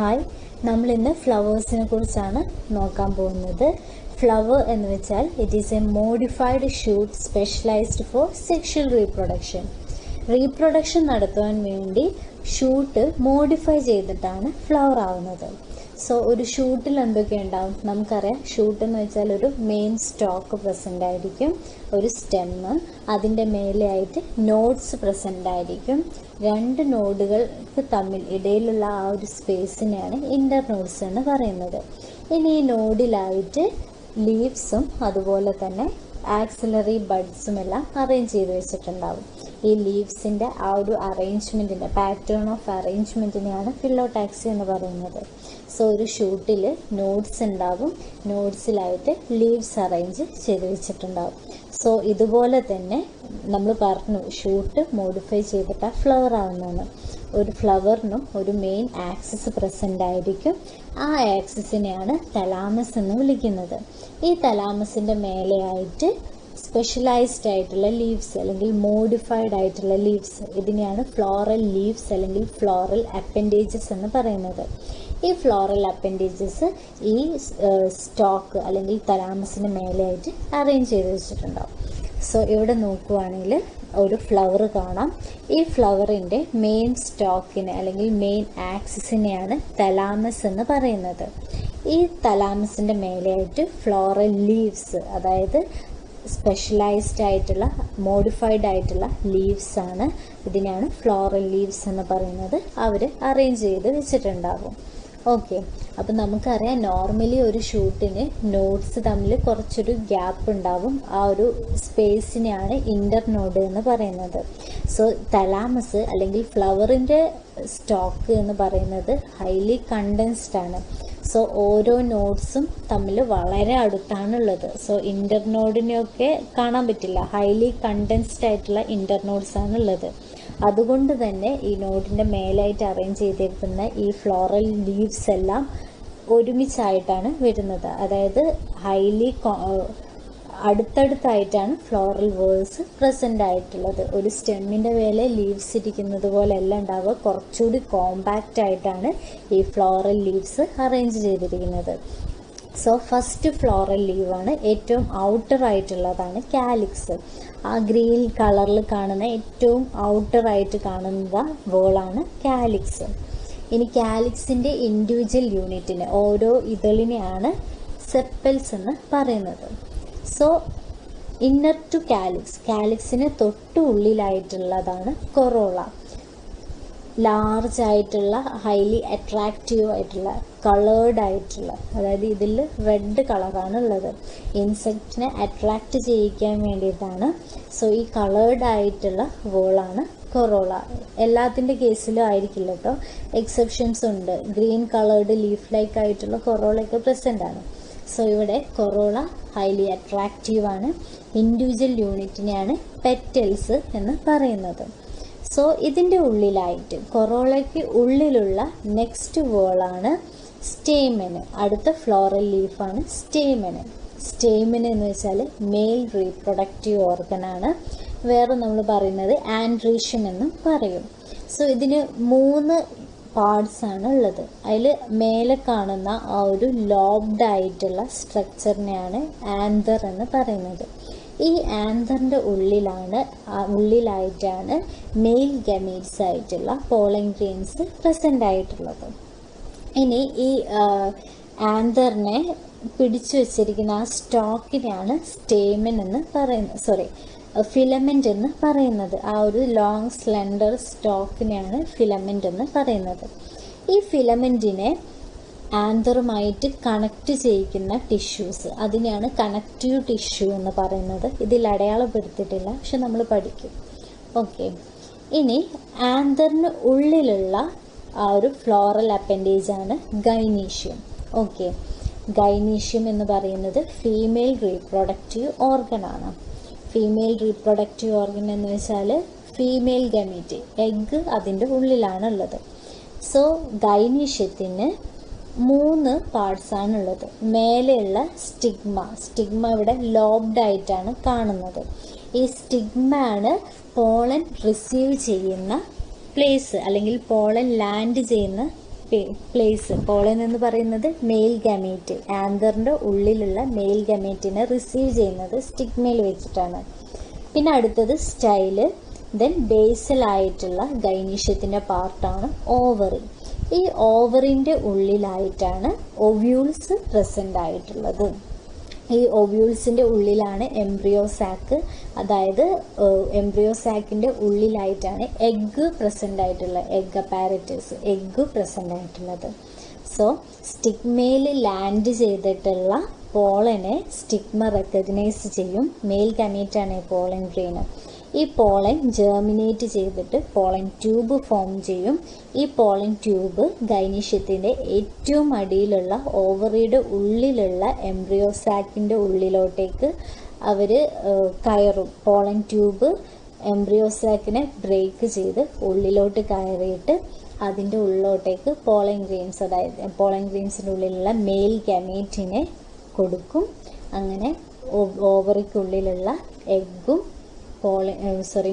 Hi, നമ്മൾ ഇന്ന് ഫ്ലവേഴ്സിനെ കുറിച്ചാണ് നോക്കാൻ പോകുന്നത്. ഫ്ലവർ എന്ന് വെച്ചാൽ it is A modified shoot specialised four sexual reproduction നടത്തുവാൻ വേണ്ടി ഷൂട്ട് മോഡിഫൈ ചെയ്തിട്ടാണ് ഫ്ലവർ ആവുന്നത്. സോ ഒരു ഷൂട്ടിൽ എന്തൊക്കെ ഉണ്ടാവും നമുക്കറിയാം. ഷൂട്ട് എന്ന് വെച്ചാൽ ഒരു മെയിൻ സ്റ്റോക്ക് പ്രസൻ്റ് ആയിരിക്കും, ഒരു സ്റ്റെമ്മ്, അതിൻ്റെ മേലെയായിട്ട് നോഡ്സ് പ്രസൻ്റ് ആയിരിക്കും. രണ്ട് നോഡുകൾക്ക് തമ്മിൽ ഇടയിലുള്ള ആ ഒരു സ്പേസിനെയാണ് ഇൻ്റർ നോഡ്സ് എന്ന് പറയുന്നത്. ഇനി ഈ നോഡിലായിട്ട് ലീവ്സും അതുപോലെ തന്നെ ആക്സിലറി ബഡ്സും എല്ലാം അറേഞ്ച് ചെയ്ത് വെച്ചിട്ടുണ്ടാവും. ഈ ലീവ്സിൻ്റെ ആ ഒരു അറേഞ്ച്മെൻറ്റിൻ്റെ പാറ്റേൺ ഓഫ് അറേഞ്ച്മെൻറ്റിനെയാണ് ഫിലോടാക്സി എന്ന് പറയുന്നത്. സോ ഒരു ഷൂട്ടിൽ നോഡ്സ് ഉണ്ടാവും, നോഡ്സിലായിട്ട് ലീവ്സ് അറേഞ്ച് ചെയ്ത് വെച്ചിട്ടുണ്ടാവും. സോ ഇതുപോലെ തന്നെ നമ്മൾ പറഞ്ഞു ഷൂട്ട് മോഡിഫൈ ചെയ്തിട്ട് ഫ്ലവർ ആവുന്നതാണ്. ഒരു ഫ്ലവറിനും ഒരു മെയിൻ ആക്സിസ് പ്രസൻ്റ് ആയിരിക്കും. ആ ആക്സിസിനെയാണ് തലാമസ് എന്ന് വിളിക്കുന്നത്. ഈ തലാമസിൻ്റെ മേലെയായിട്ട് സ്പെഷ്യലൈസ്ഡ് ആയിട്ടുള്ള ലീവ്സ് അല്ലെങ്കിൽ മോഡിഫൈഡ് ആയിട്ടുള്ള ലീവ്സ്, ഇതിനെയാണ് ഫ്ലോറൽ ലീവ്സ് അല്ലെങ്കിൽ ഫ്ലോറൽ അപ്പൻഡേജസ് എന്ന് പറയുന്നത്. ഈ ഫ്ലോറൽ അപ്പൻഡേജസ് ഈ സ്റ്റോക്ക് അല്ലെങ്കിൽ തലാമസിന് മേലെയായിട്ട് അറേഞ്ച് ചെയ്ത് വെച്ചിട്ടുണ്ടാവും. സോ ഇവിടെ നോക്കുവാണെങ്കിൽ ഒരു ഫ്ലവർ കാണാം. ഈ ഫ്ലവറിൻ്റെ മെയിൻ സ്റ്റോക്കിനെ അല്ലെങ്കിൽ മെയിൻ ആക്സിസിനെയാണ് തലാമസ് എന്ന് പറയുന്നത്. ഈ തലാമസിൻ്റെ മേലെയായിട്ട് ഫ്ലോറൽ ലീവ്സ്, അതായത് സ്പെഷ്യലൈസ്ഡ് ആയിട്ടുള്ള മോഡിഫൈഡ് ആയിട്ടുള്ള ലീവ്സ് ആണ്, ഇതിനെയാണ് ഫ്ലോറൽ ലീവ്സ് എന്ന് പറയുന്നത്. അവർ അറേഞ്ച് ചെയ്ത് വെച്ചിട്ടുണ്ടാകും. ഓക്കെ, അപ്പം നമുക്കറിയാം നോർമലി ഒരു ഷൂട്ടിന് നോഡ്സ് തമ്മിൽ കുറച്ചൊരു ഗ്യാപ്പ് ഉണ്ടാവും. ആ ഒരു സ്പേസിനെയാണ് ഇൻ്റർ നോഡ് എന്ന് പറയുന്നത്. സോ തലാമസ് അല്ലെങ്കിൽ ഫ്ലവറിൻ്റെ സ്റ്റോക്ക് എന്ന് പറയുന്നത് ഹൈലി കണ്ടൻസ്ഡ് ആണ്. സോ ഓരോ നോഡ്സും തമ്മിൽ വളരെ അടുത്താണുള്ളത്. സോ ഇൻ്റർ നോഡിനെയൊക്കെ കാണാൻ പറ്റില്ല, ഹൈലി കണ്ടൻസ്ഡ് ആയിട്ടുള്ള ഇൻ്റർ നോഡ്സ് ആണുള്ളത്. അതുകൊണ്ട് തന്നെ ഈ നോഡിൻ്റെ മേലായിട്ട് അറേഞ്ച് ചെയ്തിരിക്കുന്ന ഈ ഫ്ലോറൽ ലീവ്സ് എല്ലാം ഒരുമിച്ചായിട്ടാണ് വരുന്നത്. അതായത് ഹൈലി അടുത്തടുത്തായിട്ടാണ് ഫ്ലോറൽ വേൾസ് പ്രസൻ്റ് ആയിട്ടുള്ളത്. ഒരു സ്റ്റെമ്മിൻ്റെ മേലെ ലീവ്സ് ഇരിക്കുന്നത് പോലെയല്ല ഉണ്ടാവുക, കുറച്ചുകൂടി കോമ്പാക്റ്റ് ആയിട്ടാണ് ഈ ഫ്ലോറൽ ലീവ്സ് അറേഞ്ച് ചെയ്തിരിക്കുന്നത്. സോ ഫസ്റ്റ് ഫ്ലോറൽ ലീവാണ് ഏറ്റവും ഔട്ടർ ആയിട്ടുള്ളതാണ് കാലിക്സ്. ആ ഗ്രീൻ കളറിൽ കാണുന്ന ഏറ്റവും ഔട്ടർ ആയിട്ട് കാണുന്ന വേളാണ് കാലിക്സ്. ഇനി കാലിക്സിൻ്റെ ഇൻഡിവിജ്വൽ യൂണിറ്റിന് ഓരോ ഇതളിനെയാണ് സെപ്പൽസ് എന്ന് പറയുന്നത്. സോ ഇന്നർ ടു കാലിക്സിന് തൊട്ട് ഉള്ളിലായിട്ടുള്ളതാണ് കൊറോള. ലാർജ് ആയിട്ടുള്ള ഹൈലി അട്രാക്റ്റീവ് ആയിട്ടുള്ള കളേർഡ് ആയിട്ടുള്ള, അതായത് ഇതിൽ റെഡ് കളറാണ് ഉള്ളത്, ഇൻസെക്റ്റിനെ അട്രാക്റ്റ് ചെയ്യിക്കാൻ വേണ്ടിയിട്ടാണ്. സോ ഈ കളേർഡ് ആയിട്ടുള്ള വേളാണ് കൊറോള. എല്ലാത്തിൻ്റെ കേസിലും ആയിരിക്കില്ല കേട്ടോ, എക്സെപ്ഷൻസ് ഉണ്ട്. ഗ്രീൻ കളേർഡ് ലീഫ് ലൈക്ക് ആയിട്ടുള്ള കൊറോളയൊക്കെ പ്രസൻ്റ് ആണ്. സോ ഇവിടെ കൊറോള ഹൈലി അട്രാക്റ്റീവ് ആണ്. ഇൻഡിവിജ്വൽ യൂണിറ്റിനെയാണ് പെറ്റൽസ് എന്ന് പറയുന്നത്. സോ ഇതിൻ്റെ ഉള്ളിലായിട്ട് കൊറോളയ്ക്ക് ഉള്ളിലുള്ള നെക്സ്റ്റ് വേളാണ് സ്റ്റേമന്. അടുത്ത ഫ്ലോറൽ ലീഫാണ് സ്റ്റേമന്. സ്റ്റേമന് എന്ന് വെച്ചാൽ മെയിൽ റീപ്രൊഡക്റ്റീവ് ഓർഗനാണ്. വേറെ നമ്മൾ പറയുന്നത് ആൻഡ്രീഷ്യം എന്നും പറയും. സോ ഇതിന് 3 പാർട്സ് ആണ് ഉള്ളത്. അതിൽ മേലെ കാണുന്ന ആ ഒരു ലോബ്ഡ് ആയിട്ടുള്ള സ്ട്രക്ചറിനെയാണ് ആന്തർ എന്ന് പറയുന്നത്. ഈ ആന്തറിൻ്റെ ഉള്ളിലായിട്ടാണ് മെയിൽ ഗമീറ്റ്സ് ആയിട്ടുള്ള പോളൻ ഗ്രെയിൻസ് പ്രസൻ്റ് ആയിട്ടുള്ളത്. ഇനി ഈ ആന്തറിനെ പിടിച്ചു വച്ചിരിക്കുന്ന ആ സ്റ്റോക്കിനെയാണ് സ്റ്റേമൻ എന്ന് പറയുന്നത്, ഫിലമെൻ്റ് എന്ന് പറയുന്നത്. ആ ഒരു ലോങ് സ്ലെൻഡർ സ്റ്റോക്കിനെയാണ് ഫിലമെൻ്റ് എന്ന് പറയുന്നത്. ഈ ഫിലമെൻറ്റിനെ ആന്തറുമായിട്ട് കണക്റ്റ് ചെയ്യിക്കുന്ന ടിഷ്യൂസ്, അതിനെയാണ് കണക്റ്റീവ് ടിഷ്യൂ എന്ന് പറയുന്നത്. ഇതിൽ അടയാളപ്പെടുത്തിയിട്ടില്ല, പക്ഷെ നമ്മൾ പഠിക്കും. ഓക്കെ, ഇനി ആന്തറിന് ഉള്ളിലുള്ള ആ ഒരു ഫ്ലോറൽ അപ്പൻഡേജാണ് ഗൈനീഷ്യം. ഓക്കെ, ഗൈനീഷ്യം എന്ന് പറയുന്നത് ഫീമെയിൽ റീപ്രൊഡക്റ്റീവ് ഓർഗനാണ്. ഫീമെയിൽ റീപ്രൊഡക്റ്റീവ് ഓർഗൻ എന്ന് വെച്ചാൽ ഫീമെയിൽ ഗമീറ്റ്, എഗ്ഗ് അതിൻ്റെ ഉള്ളിലാണുള്ളത്. സോ ഗൈനീഷ്യത്തിന് 3 പാർട്സ് ആണുള്ളത്. മേലെയുള്ള സ്റ്റിഗ്മ ഇവിടെ ലോബ്ഡ് ആയിട്ടാണ് കാണുന്നത്. ഈ സ്റ്റിഗ്മ ആണ് പോളൻ റിസീവ് ചെയ്യുന്ന പ്ലേസ് അല്ലെങ്കിൽ പോളൻ ലാൻഡ് ചെയ്യുന്ന പ്ലേസ്. പോളൻ എന്ന് പറയുന്നത് മെയിൽ ഗമേറ്റ്, ആന്തറിൻ്റെ ഉള്ളിലുള്ള മെയിൽ ഗമേറ്റിനെ റിസീവ് ചെയ്യുന്നത് സ്റ്റിഗ്മയിൽ വെച്ചിട്ടാണ്. പിന്നെ അടുത്തത് സ്റ്റൈല്. ദെൻ ബേസലായിട്ടുള്ള ഗൈനീഷ്യത്തിൻ്റെ പാർട്ടാണ് ഓവറി. ഈ ഓവറിൻ്റെ ഉള്ളിലായിട്ടാണ് ഒവ്യൂൾസ് പ്രസൻ്റ് ആയിട്ടുള്ളത്. ഈ ഒവ്യൂൾസിൻ്റെ ഉള്ളിലാണ് എംബ്രിയോ സാക്ക്, അതായത് എംബ്രിയോ സാക്കിൻ്റെ ഉള്ളിലായിട്ടാണ് എഗ്ഗ് പ്രസൻ്റ് ആയിട്ടുള്ളത്, എഗ് അപ്പാരറ്റസ്, എഗ്ഗ് പ്രസൻ്റ് ആയിട്ടുള്ളത്. സോ സ്റ്റിഗ്മയിൽ ലാൻഡ് ചെയ്തിട്ടുള്ള പോളനെ സ്റ്റിഗ്മ റെക്കഗ്നൈസ് ചെയ്യും. മെയിൽ ഗമേറ്റാണ് പോളൻ ഗ്രെയിൻ. ഈ പോളൻ ജെർമിനേറ്റ് ചെയ്തിട്ട് പോളൻ ട്യൂബ് ഫോം ചെയ്യും. ഈ പോളൻ ട്യൂബ് ഗൈനീഷ്യത്തിൻ്റെ ഏറ്റവും അടിയിലുള്ള ഓവറിയുടെ ഉള്ളിലുള്ള എംബ്രിയോ സാക്കിൻ്റെ ഉള്ളിലോട്ടേക്ക് അവർ കയറും. പോളൻ ട്യൂബ് എംബ്രിയോ സാക്കിനെ ബ്രേക്ക് ചെയ്ത് ഉള്ളിലോട്ട് കയറിയിട്ട് അതിൻ്റെ ഉള്ളിലോട്ടേക്ക് പോളൻ ഗ്രെയിൻസ്, അതായത് പോളൻ ഗ്രെയിൻസിൻ്റെ ഉള്ളിലുള്ള മെയിൽ ഗമേറ്റിനെ കൊടുക്കും. അങ്ങനെ ഓവറിക്കുള്ളിലുള്ള എഗ്ഗും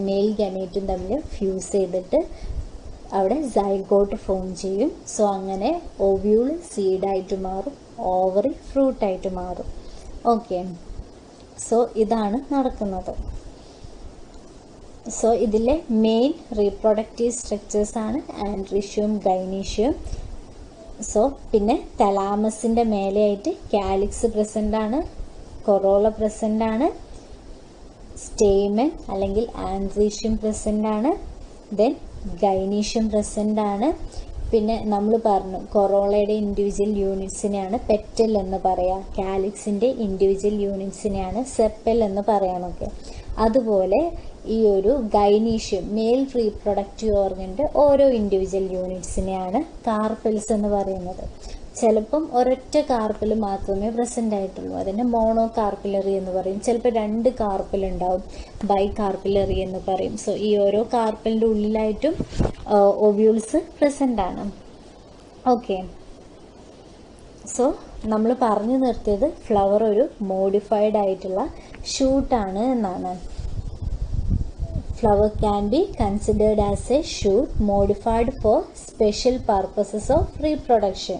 മെയിൽ ഗമേറ്റും തമ്മിൽ ഫ്യൂസ് ചെയ്തിട്ട് അവിടെ സൈഗോട്ട് ഫോം ചെയ്യും. സോ അങ്ങനെ ഓവ്യൂൾ സീഡായിട്ട് മാറും, ഓവറി ഫ്രൂട്ടായിട്ട് മാറും. ഓക്കെ, സോ ഇതാണ് നടക്കുന്നത്. സോ ഇതിലെ മെയിൻ റീപ്രൊഡക്റ്റീവ് സ്ട്രക്ചേഴ്സ് ആണ് ആൻഡ്രീഷ്യം, ഗൈനീഷ്യം. സോ പിന്നെ തലാമസിൻ്റെ മേലെയായിട്ട് കാലിക്സ് പ്രസൻ്റ് ആണ്, കൊറോള പ്രസൻ്റ് ആണ്, സ്റ്റേമൻ അല്ലെങ്കിൽ ആൻഡ്രീഷ്യം പ്രസൻ്റ് ആണ്, ദെൻ ഗൈനീഷ്യം പ്രസൻ്റ് ആണ്. പിന്നെ നമ്മൾ പറഞ്ഞു കൊറോളയുടെ ഇൻഡിവിജ്വൽ യൂണിറ്റ്സിനെയാണ് പെറ്റൽ എന്ന് പറയുക, കാലിക്സിൻ്റെ ഇൻഡിവിജ്വൽ യൂണിറ്റ്സിനെയാണ് സെപ്പൽ എന്ന് പറയാനൊക്കെ. അതുപോലെ ഈ ഒരു ഗൈനീഷ്യം മെയിൽ റീപ്രൊഡക്റ്റീവ് ഓർഗൻ്റെ ഓരോ ഇൻഡിവിജ്വൽ യൂണിറ്റ്സിനെയാണ് കാർപ്പൽസ് എന്ന് പറയുന്നത്. ചിലപ്പം ഒരൊറ്റ കാർപ്പിൽ മാത്രമേ പ്രസൻ്റ് ആയിട്ടുള്ളൂ, അതിനെ മോണോ കാർപ്പിലറി എന്ന് പറയും. ചിലപ്പോൾ 2 കാർപ്പിലുണ്ടാവും, ബൈ കാർപ്പിലറി എന്ന് പറയും. സോ ഈ ഓരോ കാർപ്പിലിൻ്റെ ഉള്ളിലായിട്ടും ഒവ്യൂൾസ് പ്രസൻ്റ് ആണ്. ഓക്കെ, സോ നമ്മൾ പറഞ്ഞു നിർത്തിയത് ഫ്ലവർ ഒരു മോഡിഫൈഡ് ആയിട്ടുള്ള ഷൂട്ടാണ് എന്നാണ്. Flower can be considered as a shoot modified for special purposes of reproduction.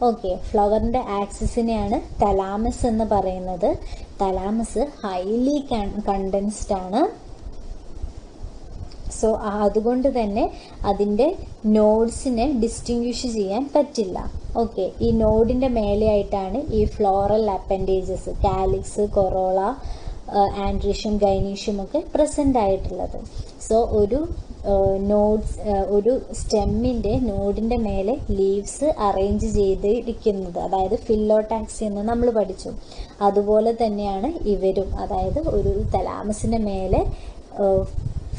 Okay, ഫ്ലവറിൻ്റെ ആക്സിസിനെയാണ് തലാമസ് എന്ന് പറയുന്നത്. തലാമസ് ഹൈലി കണ്ടൻസ്ഡ് ആണ്. സോ അതുകൊണ്ട് തന്നെ അതിൻ്റെ നോഡ്സിനെ ഡിസ്റ്റിങ്വിഷ് ചെയ്യാൻ പറ്റില്ല. ഓക്കെ, ഈ നോഡിൻ്റെ മേലെയായിട്ടാണ് ഈ floral appendages, calyx, corolla, androecium, gynoecium ഒക്കെ പ്രസൻ്റ് ആയിട്ടുള്ളത്. സോ ഒരു സ്റ്റെമ്മിൻ്റെ നോഡിൻ്റെ മേലെ ലീവ്സ് അറേഞ്ച് ചെയ്തിരിക്കുന്നത്, അതായത് ഫില്ലോടാക്സി എന്ന് നമ്മൾ പഠിച്ചു. അതുപോലെ തന്നെയാണ് ഇവരും, അതായത് ഒരു തലാമസിൻ്റെ മേലെ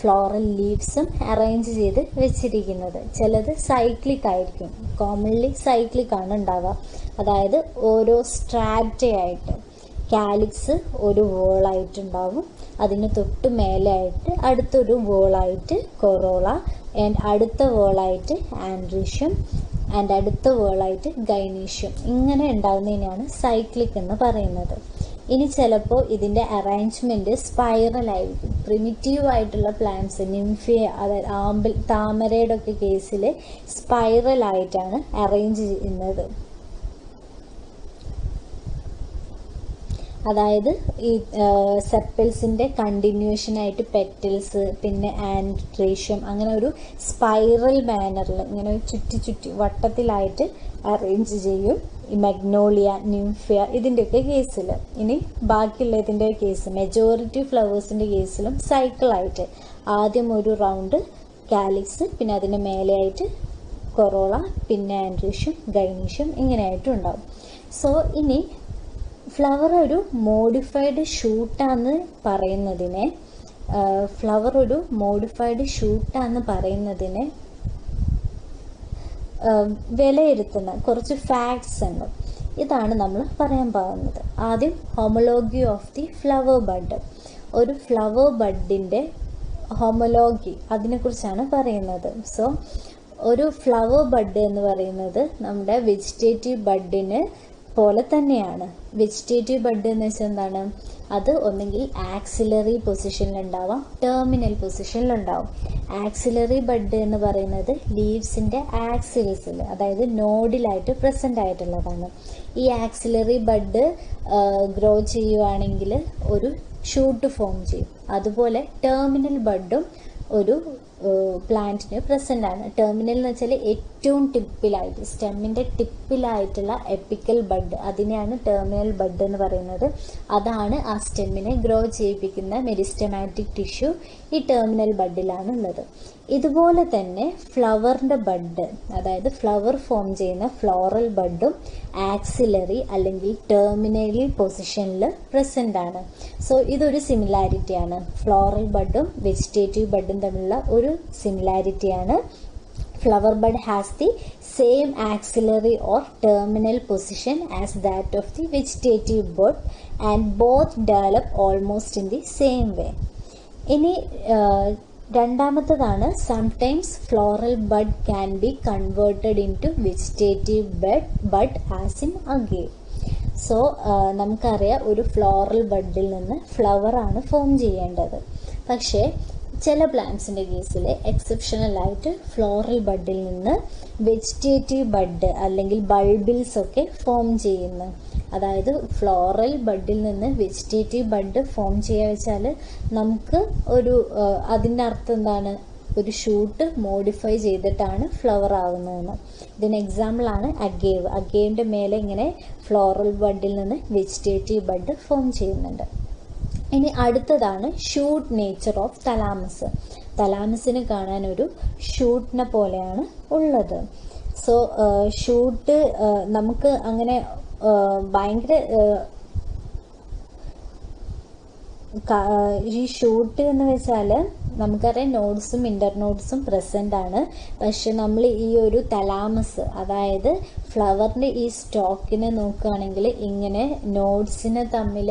ഫ്ലോറൽ ലീവ്സും അറേഞ്ച് ചെയ്ത് വെച്ചിരിക്കുന്നത്. ചിലത് സൈക്ലിക് ആയിരിക്കും, കോമൺലി സൈക്ലിക് ആണ് ഉണ്ടാവുക, അതായത് ഓരോ സ്ട്രാറ്റയായിട്ട്. കാലിക്സ് ഒരു വോളായിട്ടുണ്ടാവും, അതിന് തൊട്ട് മേലെയായിട്ട് അടുത്തൊരു വോളായിട്ട് കൊറോള, ആൻഡ് അടുത്ത വോളായിട്ട് ആൻഡ്രീഷ്യം, ആൻഡ് അടുത്ത വോളായിട്ട് ഗൈനീഷ്യം. ഇങ്ങനെ ഉണ്ടാകുന്നതിനെയാണ് സൈക്ലിക് എന്ന് പറയുന്നത്. ഇനി ചിലപ്പോൾ ഇതിൻ്റെ അറേഞ്ച്മെൻറ്റ് സ്പൈറൽ ആയിരിക്കും. പ്രിമിറ്റീവ് ആയിട്ടുള്ള പ്ലാന്റ്സ്, നിംഫിയ, അതായത് താമരയുടെ ഒക്കെ കേസിൽ സ്പൈറൽ ആയിട്ടാണ് അറേഞ്ച് ചെയ്യുന്നത്. അതായത് ഈ സെപ്പൽസിൻ്റെ കണ്ടിന്യൂഷനായിട്ട് പെറ്റൽസ്, പിന്നെ ആൻഡ്രീഷ്യം, അങ്ങനെ ഒരു സ്പൈറൽ മാനറിൽ ഇങ്ങനെ ചുറ്റി വട്ടത്തിലായിട്ട് അറേഞ്ച് ചെയ്യും. ഈ മഗ്നോളിയ, നിംഫിയ ഇതിൻ്റെയൊക്കെ കേസിൽ. ഇനി ബാക്കിയുള്ളതിൻ്റെ കേസ്, മെജോറിറ്റി ഫ്ലവേഴ്സിൻ്റെ കേസിലും സൈക്കിളായിട്ട് ആദ്യം ഒരു റൗണ്ട് കാലിക്സ്, പിന്നെ അതിന് മേലെയായിട്ട് കൊറോള, പിന്നെ ആൻഡ്രീഷ്യം, ഗൈനീഷ്യം, ഇങ്ങനെയായിട്ടും ഉണ്ടാവും. സോ ഇനി ഫ്ലവർ ഒരു മോഡിഫൈഡ് ഷൂട്ടാന്ന് പറയുന്നതിനെ വിലയിരുത്തുന്ന കുറച്ച് ഫാക്ട്സ് ഉണ്ട്. ഇതാണ് നമ്മൾ പറയാൻ പോകുന്നത്. ആദ്യം ഹോമോളോഗി ഓഫ് ദി ഫ്ലവർ ബഡ്. ഒരു ഫ്ലവർ ബഡിൻ്റെ ഹോമോളോഗി, അതിനെക്കുറിച്ചാണ് പറയുന്നത്. സോ ഒരു ഫ്ലവർ ബഡ് എന്ന് പറയുന്നത് നമ്മുടെ വെജിറ്റേറ്റീവ് ബഡിന് പോലെ തന്നെയാണ്. വെജിറ്റേറ്റീവ് ബഡ് എന്ന് വെച്ചാൽ എന്താണ്? അത് ഒന്നെങ്കിൽ ആക്സിലറി പൊസിഷനിലുണ്ടാവാം, ടെർമിനൽ പൊസിഷനിലുണ്ടാവും. ആക്സിലറി ബഡ് എന്ന് പറയുന്നത് ലീവ്സിന്റെ ആക്സിൽസിൽ, അതായത് നോഡിലായിട്ട് പ്രസന്റ് ആയിട്ടുള്ളതാണ്. ഈ ആക്സിലറി ബഡ് ഗ്രോ ചെയ്യുവാണെങ്കിൽ ഒരു ഷൂട്ട് ഫോം ചെയ്യും. അതുപോലെ ടെർമിനൽ ബഡും ഒരു പ്ലാന്റിന് പ്രസന്റ് ആണ്. ടെർമിനൽ എന്ന് വെച്ചാൽ ഏറ്റവും ടിപ്പിലായിട്ട്, സ്റ്റെമ്മിന്റെ ടിപ്പിലായിട്ടുള്ള എപ്പിക്കൽ ബഡ്, അതിനെയാണ് ടെർമിനൽ ബഡ് എന്ന് പറയുന്നത്. അതാണ് ആ സ്റ്റെമ്മിനെ ഗ്രോ ചെയ്യിപ്പിക്കുന്ന മെരിസ്റ്റമാറ്റിക് ടിഷ്യൂ ഈ ടെർമിനൽ ബഡിലാണ് ഉള്ളത്. ഇതുപോലെ തന്നെ ഫ്ലവറിന്റെ ബഡ്, അതായത് ഫ്ലവർ ഫോം ചെയ്യുന്ന ഫ്ലോറൽ ബഡും ആക്സിലറി അല്ലെങ്കിൽ ടെർമിനലി പൊസിഷനിൽ പ്രസന്റ് ആണ്. സോ ഇതൊരു സിമിലാരിറ്റിയാണ്. ഫ്ലോറൽ ബഡും വെജിറ്റേറ്റീവ് ബഡും തമ്മിലുള്ള ഒരു സിമിലാരിറ്റിയാണ്. Flower bud has the same axillary or terminal position as that of the vegetative bud and both develop almost in the same way. ഇനി രണ്ടാമത്തതാണ് sometimes floral bud can be converted into vegetative bud as in agave. So നമുക്കറിയാം, ഒരു floral ബഡിൽ നിന്ന് flower ആണ് form ചെയ്യേണ്ടത്. പക്ഷേ ചില പ്ലാന്റ്സിന്റെ കേസിൽ എക്സെപ്ഷണൽ ആയിട്ട് ഫ്ലോറൽ ബഡിൽ നിന്ന് വെജിറ്റേറ്റീവ് ബഡ് അല്ലെങ്കിൽ ബൾബിൽസ് ഒക്കെ ഫോം ചെയ്യുന്നു. അതായത് ഫ്ലോറൽ ബഡിൽ നിന്ന് വെജിറ്റേറ്റീവ് ബഡ് ഫോം ചെയ്യുക വെച്ചാൽ നമുക്ക് ഒരു അതിൻ്റെ അർത്ഥം എന്താണ്? ഒരു ഷൂട്ട് മോഡിഫൈ ചെയ്തിട്ടാണ് ഫ്ലവർ ആവുന്നതെന്ന്. ഇതിന് എക്സാമ്പിളാണ് അഗേവ്. അഗേവിന്റെ മേലെ ഇങ്ങനെ ഫ്ലോറൽ ബഡിൽ നിന്ന് വെജിറ്റേറ്റീവ് ബഡ് ഫോം ചെയ്യുന്നുണ്ട്. ഇനി അടുത്തതാണ് ഷൂട്ട് നേച്ചർ ഓഫ് തലാമസ്. തലാമസിന് കാണാൻ ഒരു ഷൂട്ടിനെ പോലെയാണ് ഉള്ളത്. സോ ഷൂട്ട് നമുക്ക് അങ്ങനെ ഭയങ്കര ഈ ഷൂട്ട് എന്ന് വെച്ചാൽ നമുക്കറിയാം നോഡ്സും ഇന്റർനോഡ്സും പ്രസന്റ് ആണ്. പക്ഷെ നമ്മൾ ഈ ഒരു തലാമസ്, അതായത് ഫ്ലവറിന്റെ ഈ സ്റ്റോക്കിനെ നോക്കുകയാണെങ്കിൽ ഇങ്ങനെ നോഡ്സിനെ തമ്മിൽ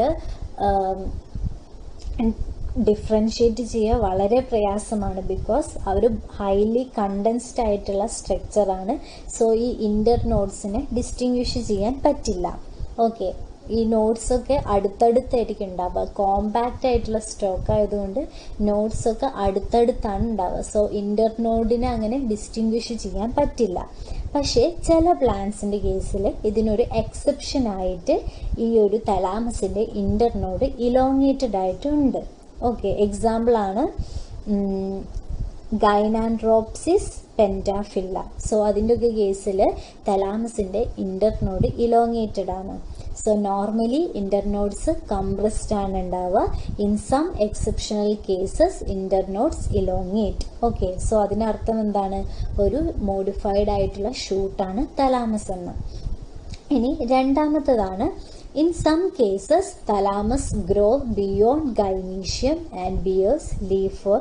ഡിഫറൻഷിയേറ്റ് ചെയ്യുക വളരെ പ്രയാസമാണ്. ബിക്കോസ് അവർ ഹൈലി കണ്ടൻസ്ഡ് ആയിട്ടുള്ള സ്ട്രക്ചറാണ്. സോ ഈ ഇന്റർ നോഡ്സിനെ ഡിസ്റ്റിങ്വിഷ് ചെയ്യാൻ പറ്റില്ല. ഓക്കെ, ഈ നോട്ട്സ് ഒക്കെ അടുത്തടുത്തായിരിക്കും ഉണ്ടാവുക. കോമ്പാക്റ്റ് ആയിട്ടുള്ള സ്റ്റോക്ക് ആയതുകൊണ്ട് നോട്ട്സ് ഒക്കെ അടുത്തടുത്താണ് ഉണ്ടാവുക. സോ ഇന്റർ നോഡിനെ അങ്ങനെ ഡിസ്റ്റിങ്വിഷ് ചെയ്യാൻ പറ്റില്ല. പക്ഷേ ചില പ്ലാന്റ്സിന്റെ കേസിൽ ഇതിനൊരു എക്സെപ്ഷൻ ആയിട്ട് ഈ ഒരു തലാമസിന്റെ ഇന്റർ നോഡ് ഇലോങ്ങേറ്റഡ് ആയിട്ടുണ്ട്. ഓക്കെ, എക്സാമ്പിൾ ആണ് ഗൈനാൻഡ്രോപ്സിസ് പെൻറ്റാഫില്ല. സോ അതിൻ്റെ ഒക്കെ കേസിൽ തലാമസിന്റെ ഇന്റർ നോഡ് ഇലോങ്ങേറ്റഡ് ആണ്. So normally internodes compressed ആണ് ഉണ്ടാവുക. In some exceptional cases internodes elongate. Okay, so അതിനർത്ഥം എന്താണ്? ഒരു മോഡിഫൈഡ് ആയിട്ടുള്ള ഷൂട്ടാണ് തലാമസ് എന്ന്. ഇനി രണ്ടാമത്തതാണ് in some cases thalamus grow beyond gynoecium and bears leaf for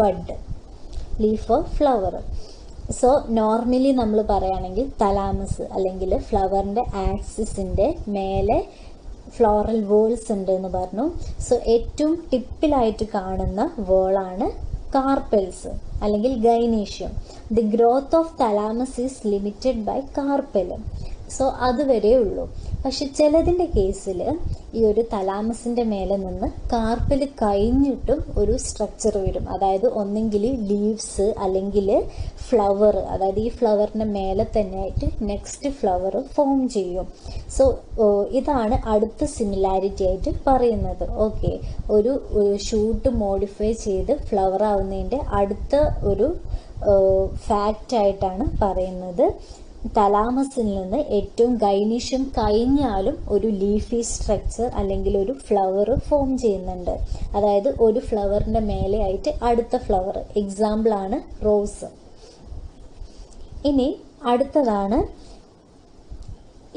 bud, leaf for flower. So normally നമ്മൾ പറയുകയാണെങ്കിൽ തലാമസ് അല്ലെങ്കിൽ ഫ്ലവറിന്റെ ആക്സിസിന്റെ മേലെ ഫ്ലോറൽ വേൾസ് ഉണ്ട് എന്ന് പറഞ്ഞു. സോ ഏറ്റവും ടിപ്പിലായിട്ട് കാണുന്ന വേളാണ് കാർപ്പെൽസ് അല്ലെങ്കിൽ gynoecium. The growth of thalamus is limited by carpel. So അതുവരെ ഉള്ളൂ. പക്ഷെ ചിലതിൻ്റെ കേസിൽ ഈ ഒരു തലാമസിന്റെ മേലെ നിന്ന് കാർപ്പിൽ കഴിഞ്ഞിട്ടും ഒരു സ്ട്രക്ചർ വരും. അതായത് ഒന്നെങ്കിൽ ലീവ്സ് അല്ലെങ്കിൽ ഫ്ലവർ, അതായത് ഈ ഫ്ലവറിന്റെ മേലെ തന്നെ ആയിട്ട് നെക്സ്റ്റ് ഫ്ലവർ ഫോം ചെയ്യും. സോ ഇതാണ് അടുത്ത സിമിലാരിറ്റി ആയിട്ട് പറയുന്നത്. ഓക്കെ, ഒരു ഷൂട്ട് മോഡിഫൈ ചെയ്ത് ഫ്ലവർ ആവുന്നതിന്റെ അടുത്ത ഒരു ഫാക്റ്റ് ആയിട്ടാണ് പറയുന്നത്. തലാമസിൽ നിന്ന് ഏറ്റവും ഗൈനീഷ്യം കഴിഞ്ഞാലും ഒരു ലീഫി സ്ട്രക്ചർ അല്ലെങ്കിൽ ഒരു ഫ്ലവർ ഫോം ചെയ്യുന്നുണ്ട്. അതായത് ഒരു ഫ്ലവറിന്റെ മേലെ ആയിട്ട് അടുത്ത ഫ്ലവർ. എക്സാമ്പിൾ ആണ് റോസ്. ഇനി അടുത്തതാണ്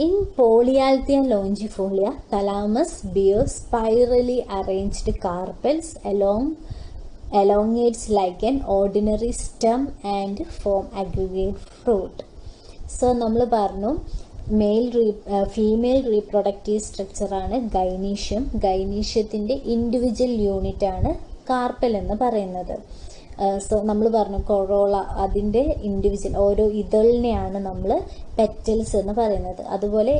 in polyalthia longifolia thalamus bears spirally arranged carpels elongates like an ordinary stem and form aggregate fruit. So നമ്മൾ പറഞ്ഞു ഫീമെയിൽ റീപ്രൊഡക്റ്റീവ് സ്ട്രക്ചറാണ് ഗൈനീഷ്യം. ഗൈനീഷ്യത്തിന്റെ ഇൻഡിവിജ്വൽ യൂണിറ്റ് ആണ് കാർപ്പൽ എന്ന് പറയുന്നത്. സോ നമ്മൾ പറഞ്ഞു കൊറോള, അതിന്റെ ഇൻഡിവിജ്വൽ ഓരോ ഇതളിനെയാണ് നമ്മൾ പെറ്റൽസ് എന്ന് പറയുന്നത്. അതുപോലെ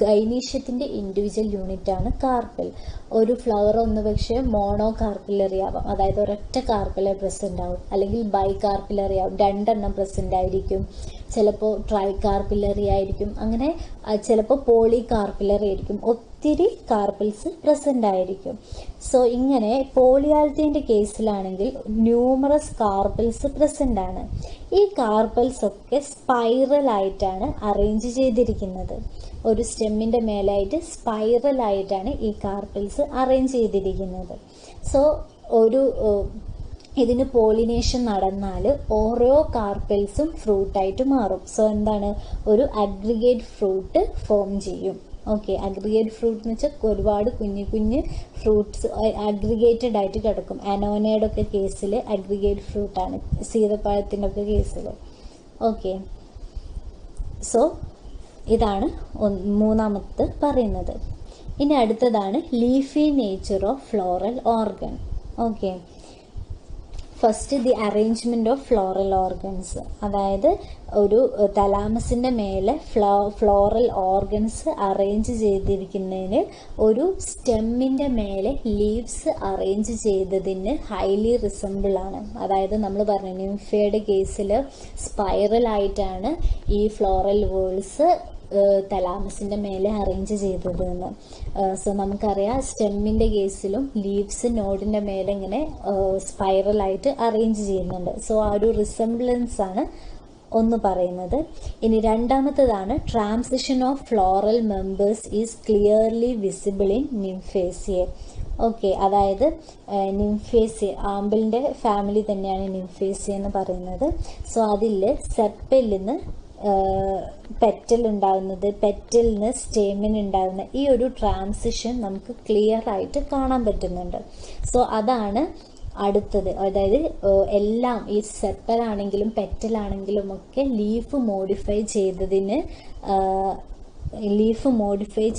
ഗൈനീഷ്യത്തിന്റെ ഇൻഡിവിജ്വൽ യൂണിറ്റ് ആണ് കാർപ്പിൽ. ഒരു ഫ്ലവർ ഒന്ന് പക്ഷേ മോണോ കാർപ്പിലറി ആവാം, അതായത് ഒരൊറ്റ കാർപ്പിലർ പ്രസന്റ് ആവും, അല്ലെങ്കിൽ ബൈ കാർപ്പിലറി ആവും, രണ്ടെണ്ണം പ്രസന്റ് ആയിരിക്കും, ചിലപ്പോൾ ട്രൈ കാർപ്പിലറി ആയിരിക്കും, അങ്ങനെ ചിലപ്പോൾ പോളി കാർപ്പിലറി ആയിരിക്കും, ഒത്തിരി കാർപ്പിൾസ് പ്രസന്റ് ആയിരിക്കും. സോ ഇങ്ങനെ പോളിയാൽത്തിൻ്റെ കേസിലാണെങ്കിൽ ന്യൂമറസ് കാർപ്പിൾസ് പ്രസന്റ് ആണ്. ഈ കാർപ്പിൾസ് ഒക്കെ സ്പൈറൽ ആയിട്ടാണ് അറേഞ്ച് ചെയ്തിരിക്കുന്നത്. ഒരു സ്റ്റെമ്മിന്റെ മേലായിട്ട് സ്പൈറൽ ആയിട്ടാണ് ഈ കാർപ്പിൾസ് അറേഞ്ച് ചെയ്തിരിക്കുന്നത്. സോ ഇതിന് പോളിനേഷൻ നടന്നാൽ ഓരോ കാർപ്പിൾസും ഫ്രൂട്ടായിട്ട് മാറും. സോ എന്താണ്, ഒരു അഗ്രിഗേറ്റ് ഫ്രൂട്ട് ഫോം ചെയ്യും. ഓക്കെ, അഗ്രിഗേറ്റ് ഫ്രൂട്ട് എന്ന് വെച്ചാൽ ഒരുപാട് കുഞ്ഞു കുഞ്ഞ് ഫ്രൂട്ട്സ് അഗ്രിഗേറ്റഡ് ആയിട്ട് കിടക്കും. അനോനയുടെ ഒക്കെ കേസിൽ അഗ്രിഗേറ്റ് ഫ്രൂട്ടാണ്, സീതപ്പഴത്തിൻ്റെ ഒക്കെ കേസിൽ. ഓക്കെ, സോ ഇതാണ് മൂന്നാമത് പറയുന്നത്. ഇനി അടുത്തതാണ് leafy nature of floral organ. Okay, first the arrangement of floral organs, അതായത് ഒരു തലാമസിന്റെ മേലെ ഫ്ലോറൽ ഓർഗൻസ് അറേഞ്ച് ചെയ്തിരിക്കുന്നതിന് ഒരു സ്റ്റെമ്മിന്റെ മേലെ ലീവ്സ് അറേഞ്ച് ചെയ്തതിന് ഹൈലി റിസംബിൾ ആണ്. അതായത് നമ്മൾ പറഞ്ഞു നിംഫയുടെ കേസിൽ സ്പൈറൽ ആയിട്ടാണ് ഈ ഫ്ലോറൽ വേൾസ് തലാമസിന്റെ മേലെ അറേഞ്ച് ചെയ്തത് എന്ന്. സോ നമുക്കറിയാം സ്റ്റെമ്മിന്റെ കേസിലും ലീവ്സ് നോഡിന്റെ മേലെ ഇങ്ങനെ സ്പൈറൽ ആയിട്ട് അറേഞ്ച് ചെയ്യുന്നുണ്ട്. സോ ആ ഒരു റിസംബ്ലൻസ് ആണ് ഒന്ന് പറയുന്നത്. ഇനി രണ്ടാമത്തേതാണ് transition of floral members is clearly visible in nymphaea. Okay, അതായത് നിംഫേസിയ ആമ്പിളിന്റെ ഫാമിലി തന്നെയാണ് നിംഫേസിയ എന്ന് പറയുന്നത്. സോ അതിൽ സെപ്പലിന്ന് പെറ്റൽ ഉണ്ടാകുന്നത്, പെറ്റലിൽ നിന്ന് സ്റ്റേമിൻ ഉണ്ടാകുന്ന ഈ ഒരു ട്രാൻസിഷൻ നമുക്ക് ക്ലിയർ ആയിട്ട് കാണാൻ പറ്റുന്നുണ്ട്. സോ അതാണ് അടുത്തത്. അതായത് എല്ലാം ഈ സെപ്പലാണെങ്കിലും പെറ്റലാണെങ്കിലും ഒക്കെ ലീഫ് മോഡിഫൈ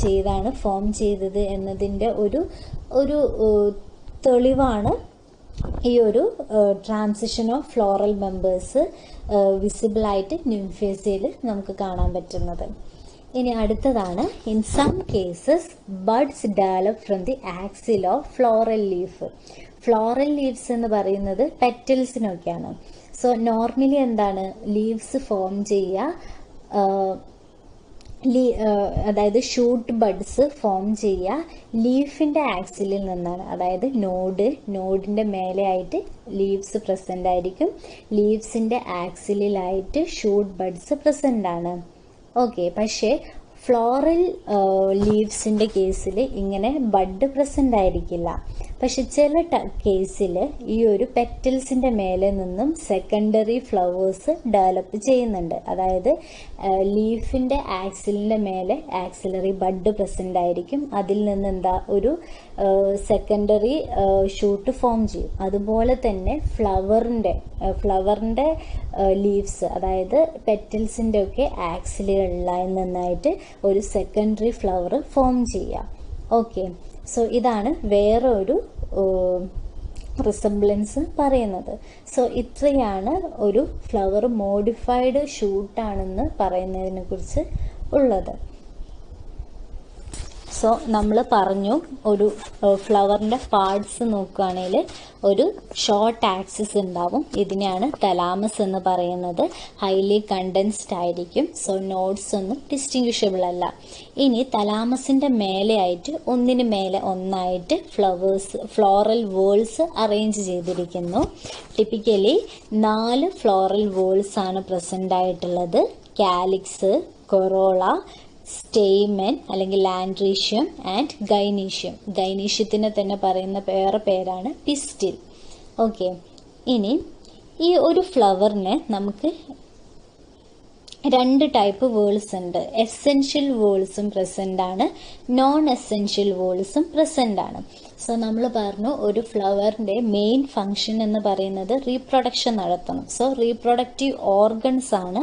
ചെയ്താണ് ഫോം ചെയ്തത് എന്നതിൻ്റെ ഒരു തെളിവാണ് ഈ ഒരു ട്രാൻസിഷൻ ഓഫ് ഫ്ലോറൽ മെമ്പേഴ്സ് വിസിബിളായിട്ട് നിംഫേസിയയിൽ നമുക്ക് കാണാൻ പറ്റുന്നത്. ഇനി അടുത്തതാണ് in some cases buds develop from the axil of floral leaf. Floral leaves എന്ന് പറയുന്നത് പെറ്റൽസിനൊക്കെയാണ്. സോ നോർമലി എന്താണ് ലീവ്സ് ഫോം ചെയ്യുക, അതായത് ഷൂട്ട് ബഡ്സ് ഫോം ചെയ്യുക ലീഫിന്റെ ആക്സിലിൽ നിന്നാണ്. അതായത് നോഡിന്റെ മേലെയായിട്ട് ലീവ്സ് പ്രസന്റ് ആയിരിക്കും, ലീവ്സിന്റെ ആക്സിലായിട്ട് ഷൂട്ട് ബഡ്സ് പ്രസന്റ് ആണ്. ഓക്കെ, പക്ഷേ ഫ്ലോറൽ ലീവ്സിന്റെ കേസിൽ ഇങ്ങനെ ബഡ് പ്രസന്റ് ആയിരിക്കില്ല. പക്ഷെ ചില കേസിൽ ഈ ഒരു പെറ്റൽസിന്റെ മേലെ നിന്നും സെക്കൻഡറി ഫ്ലവേഴ്സ് ഡെവലപ്പ് ചെയ്യുന്നുണ്ട്. അതായത് ലീഫിന്റെ ആക്സിലിന്റെ മേലെ ആക്സിലറി ബഡ് പ്രസന്റ് ആയിരിക്കും, അതിൽ നിന്ന് ഒരു സെക്കൻഡറി ഷൂട്ട് ഫോം ചെയ്യും. അതുപോലെ തന്നെ ഫ്ലവറിന്റെ ലീവ്സ്, അതായത് പെറ്റൽസിന്റെ ഒക്കെ ആക്സിലുകളിൽ നിന്നായിട്ട് ഒരു സെക്കൻഡറി ഫ്ലവർ ഫോം ചെയ്യാം. ഓക്കെ, സോ ഇതാണ് വേറെ ഒരു റിസംബ്ലൻസ് പറയുന്നത്. സോ ഇത്രയാണ് ഒരു ഫ്ലവർ മോഡിഫൈഡ് ഷൂട്ടാണെന്ന് പറയുന്നതിനെ കുറിച്ച് ഉള്ളത്. സോ നമ്മൾ പറഞ്ഞു ഒരു ഫ്ലവറിന്റെ പാർട്സ് നോക്കുകയാണെങ്കിൽ ഒരു ഷോർട്ട് ആക്സിസ് ഉണ്ടാവും, ഇതിനെയാണ് തലാമസ് എന്ന് പറയുന്നത്. ഹൈലി കണ്ടൻസ്ഡ് ആയിരിക്കും. സോ നോഡ്സ് ഒന്നും ഡിസ്റ്റിങ്വിഷബിൾ അല്ല. ഇനി തലാമസിന്റെ മേലെയായിട്ട് ഒന്നിന് മേലെ ഒന്നായിട്ട് ഫ്ലോറൽ വേൾസ് അറേഞ്ച് ചെയ്തിരിക്കുന്നു. ടിപ്പിക്കലി 4 ഫ്ലോറൽ വേൾസ് ആണ് പ്രസന്റ് ആയിട്ടുള്ളത്. കാലിക്സ്, കൊറോള, സ്റ്റെയ്മൻ അല്ലെങ്കിൽ ലാൻഡ്രീഷ്യം ആൻഡ് ഗൈനീഷ്യം. ഗൈനീഷ്യത്തിന് തന്നെ പറയുന്ന വേറെ പേരാണ് പിസ്റ്റിൽ. ഓക്കെ, ഇനി ഈ ഒരു ഫ്ലവറിന് നമുക്ക് 2 ടൈപ്പ് വേൾസ് ഉണ്ട്. എസെൻഷ്യൽ വേൾസും പ്രസന്റ് ആണ്, നോൺ എസെൻഷ്യൽ വേൾസും പ്രസന്റ് ആണ്. സോ നമ്മൾ പറഞ്ഞു ഒരു ഫ്ലവറിന്റെ മെയിൻ ഫംഗ്ഷൻ എന്ന് പറയുന്നത് റീപ്രൊഡക്ഷൻ നടത്തണം. സോ റീപ്രൊഡക്റ്റീവ് ഓർഗൻസ് ആണ്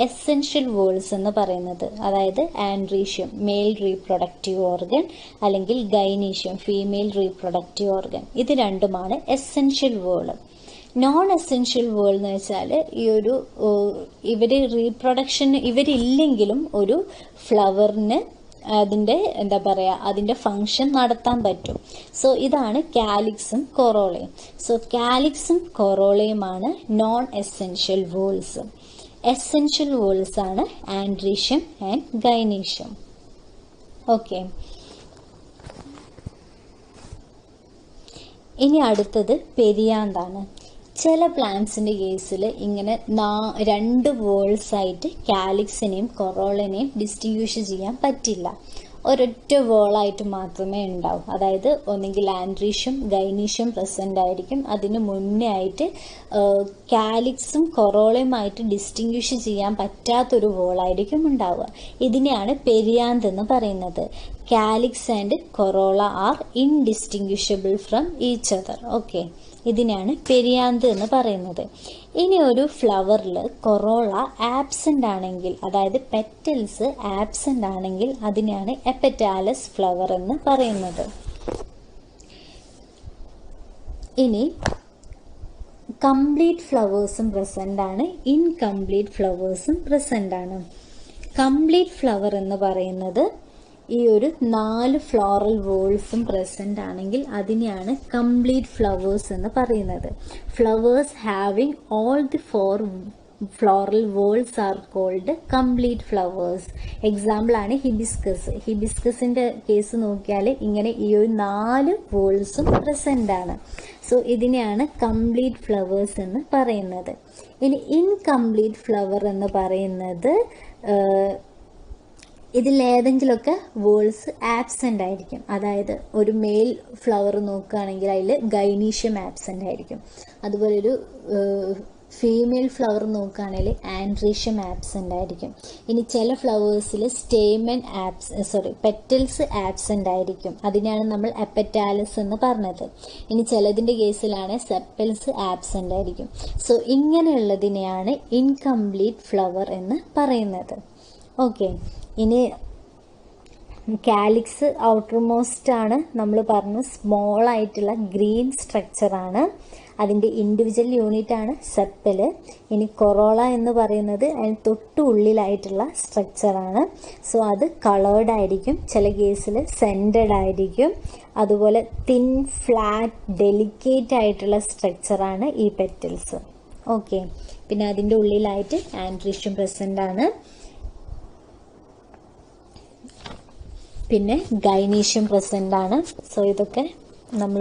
എസെൻഷ്യൽ വേൾസ് എന്ന് പറയുന്നത്. അതായത് ആൻഡ്രീഷ്യം മെയിൽ റീപ്രൊഡക്റ്റീവ് ഓർഗൻ അല്ലെങ്കിൽ ഗൈനീഷ്യം ഫീമെയിൽ റീപ്രൊഡക്റ്റീവ് ഓർഗൻ. ഇത് രണ്ടുമാണ് എസെൻഷ്യൽ വേൾ. നോൺ എസെൻഷ്യൽ വേൾ എന്ന് വെച്ചാൽ ഇവര് റീപ്രൊഡക്ഷൻ ഇവരില്ലെങ്കിലും ഒരു ഫ്ലവറിന് അതിന്റെ എന്താ പറയാ അതിന്റെ ഫങ്ഷൻ നടത്താൻ പറ്റും. സോ ഇതാണ് കാലിക്സും കൊറോളയും. സോ കാലിക്സും കൊറോളയുമാണ് non essential whorls. Essential whorls ആണ് ആൻഡ്രീഷ്യം ആൻഡ് ഗൈനീഷ്യം. ഓക്കെ, ഇനി അടുത്തത് പെരിയാന്താണ്. ചില പ്ലാന്റ്സിന്റെ കേസിൽ ഇങ്ങനെ 2 വോൾസ് ആയിട്ട് കാലിക്സിനെയും കൊറോളനെയും ഡിസ്റ്റിങ്വിഷ് ചെയ്യാൻ പറ്റില്ല. ഒരൊറ്റ വോളായിട്ട് മാത്രമേ ഉണ്ടാവൂ. അതായത് ഒന്നെങ്കിൽ ആൻഡ്രീഷ്യം ഗൈനീഷ്യം പ്രസന്റ് ആയിരിക്കും, അതിന് മുന്നേ ആയിട്ട് കാലിക്സും കൊറോളയുമായിട്ട് ഡിസ്റ്റിങ്വിഷ് ചെയ്യാൻ പറ്റാത്തൊരു വോളായിരിക്കും ഉണ്ടാവുക. ഇതിനെയാണ് പെരിയാന്ത് എന്ന് പറയുന്നത്. Calyx and corolla are indistinguishable from each other. Okay, ഇതിനെയാണ് പെരിയാന്ത് എന്ന് പറയുന്നത്. ഇനി ഒരു ഫ്ലവറിൽ കൊറോള ആബ്സെന്റ് ആണെങ്കിൽ, അതായത് പെറ്റൽസ് ആബ്സെന്റ് ആണെങ്കിൽ അതിനെയാണ് എപ്പറ്റാലസ് ഫ്ലവർ എന്ന് പറയുന്നത്. ഇനി കംപ്ലീറ്റ് ഫ്ലവേഴ്സും പ്രസന്റ് ആണ്, ഇൻകംപ്ലീറ്റ് ഫ്ലവേഴ്സും പ്രസന്റ് ആണ്. കംപ്ലീറ്റ് ഫ്ലവർ എന്ന് പറയുന്നത് ഈ ഒരു 4 ഫ്ലോറൽ വോൾസും പ്രസന്റ് ആണെങ്കിൽ അതിനെയാണ് കംപ്ലീറ്റ് ഫ്ലവേഴ്സ് എന്ന് പറയുന്നത്. Flowers having all the 4 floral whorls are called complete flowers. Example ആണ് ഹിബിസ്കസ്. ഹിബിസ്കസിന്റെ കേസ് നോക്കിയാൽ ഇങ്ങനെ ഈ ഒരു 4 വോൾസും പ്രസന്റ് ആണ്. സോ ഇതിനെയാണ് കംപ്ലീറ്റ് ഫ്ലവേഴ്സ് എന്ന് പറയുന്നത്. ഇനി ഇൻകംപ്ലീറ്റ് ഫ്ലവർ എന്ന് പറയുന്നത് ഇതിലേതെങ്കിലുമൊക്കെ വോൾസ് ആബ്സെന്റ് ആയിരിക്കും. അതായത് ഒരു മെയിൽ ഫ്ലവർ നോക്കുകയാണെങ്കിൽ അതിൽ ഗൈനീഷ്യം ആബ്സെന്റ് ആയിരിക്കും. അതുപോലെ ഒരു ഫീമെയിൽ ഫ്ലവർ നോക്കുകയാണെങ്കിൽ ആൻഡ്രീഷ്യം ആബ്സെന്റ് ആയിരിക്കും. ഇനി ചില ഫ്ലവേഴ്സിൽ സ്റ്റേമൻ പെറ്റൽസ് ആബ്സെന്റ് ആയിരിക്കും. അതിനാണ് നമ്മൾ എപ്പറ്റാലസ് എന്ന് പറഞ്ഞത്. ഇനി ചിലതിന്റെ കേസിലാണ് സെപ്പൽസ് ആബ്സെന്റ് ആയിരിക്കും. സോ ഇങ്ങനെയുള്ളതിനെയാണ് ഇൻകംപ്ലീറ്റ് ഫ്ലവർ എന്ന് പറയുന്നത്. ഓക്കെ, ഇനി കാലിക്സ് ഔട്ടർ മോസ്റ്റ് ആണ്. നമ്മൾ പറഞ്ഞു സ്മോൾ ആയിട്ടുള്ള ഗ്രീൻ സ്ട്രക്ചർ ആണ്. അതിൻ്റെ ഇൻഡിവിജ്വൽ യൂണിറ്റ് ആണ് സെപ്പല്. ഇനി കൊറോള എന്ന് പറയുന്നത് അതിന് തൊട്ട് ഉള്ളിലായിട്ടുള്ള സ്ട്രക്ചറാണ്. സോ അത് കളേർഡ് ആയിരിക്കും, ചില കേസിൽ സെൻറ്റഡ് ആയിരിക്കും. അതുപോലെ തിൻ ഫ്ലാറ്റ് ഡെലിക്കേറ്റ് ആയിട്ടുള്ള സ്ട്രക്ചറാണ് ഈ പെറ്റൽസ്. ഓക്കെ, പിന്നെ അതിൻ്റെ ഉള്ളിലായിട്ട് ആൻഡ്രീഷ്യം പ്രസന്റ് ആണ്, പിന്നെ ഗൈനീഷ്യം പ്രസന്റ് ആണ്. സോ ഇതൊക്കെ നമ്മൾ